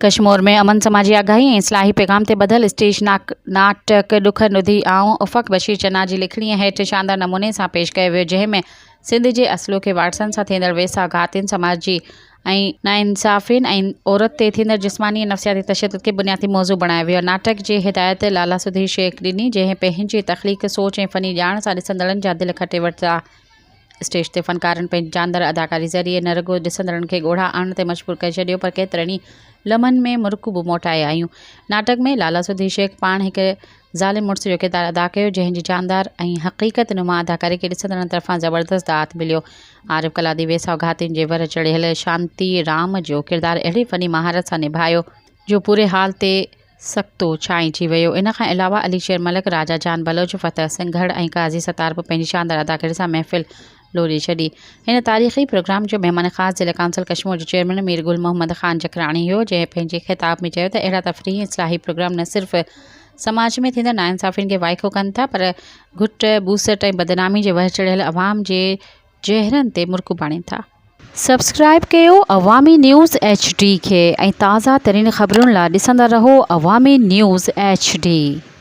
कश्मीर में अमन समाजी आगाही ऐं इस्लाही पैगाम ते ॿधल स्टेज नाटक ॾुख नुधी आऊं उफ़क़ बशीर चन्ना जी लिखणीअ हेठि शानदार नमूने सां पेश कयो वियो, जंहिं में सिंध जे असलोके वाटसन सां थींदड़ वेसा घातिन समाजी ऐं नाइंसाफ़िन ऐं औरत ते थींदड़ जिस्मानी ऐं नफ़सियाती तशद्दुद खे बुनियादी मौज़ू बणायो वियो। नाटक जी हिदायत लाला सुधीर शेख ॾिनी, जंहिं पंहिंजी तख़लीक़ सोच ऐं फ़नी ॼाण सां ॾिसंदड़नि जा दिल खटे वरिता। स्टेज ते फ़नकारनि पंहिंजी जानदार अदाकारी ज़रिए न रुॻो ॾिसंदड़नि खे ॻोढ़ा आणण ते मजबूर करे छॾियो, पर केतिरनि ई लम्हनि में मुरकू बि मोटाए आयूं। नाटक में लाला सुधीर शेख पाण हिकु ज़ालिम मुड़ुस जो किरदारु अदा कयो, जंहिंजी जानदार ऐं हक़ीक़त नुमा अदाकारी खे ॾिसंदड़नि तरफ़ां ज़बरदस्त दात मिलियो। आरिफ़ कलादी वेसा घातिन जे वर चढ़ियल शांति राम जो किरदारु अहिड़ी फ़नी महारत सां निभायो जो पूरे हाल ते सख़्तो छांइजी वियो। इन खां अलावा अली शेर मलिक, राजा जान बलोच, फ़तह सिंघड़ ऐं काज़ी सतार बि पंहिंजी शानदार अदाकारी सां महफ़िल लोरी छॾी। हिन तारीख़ी प्रोग्राम जो महिमान ख़ासि ज़िला काउंसिल कश्मीर जो चेयरमैन मीर गुल मोहम्मद ख़ान जकराणी हो, जंहिं पंहिंजे ख़िताब में चयो त अहिड़ा तफ़रीही इस्लाही प्रोग्राम न सिर्फ़ समाज में थींदड़ नाइंसाफ़िन खे वाइखो कनि था, पर घुट बूसट ऐं बदनामी जे वह चढ़ियल अवाम जे चहिरनि ते मुरकू पाणीनि था। सब्सक्राइब कयो अवामी न्यूज़ HD खे ऐं ताज़ा तरीन ख़बरुनि लाइ ॾिसंदा रहो अवामी न्यूज़ HD।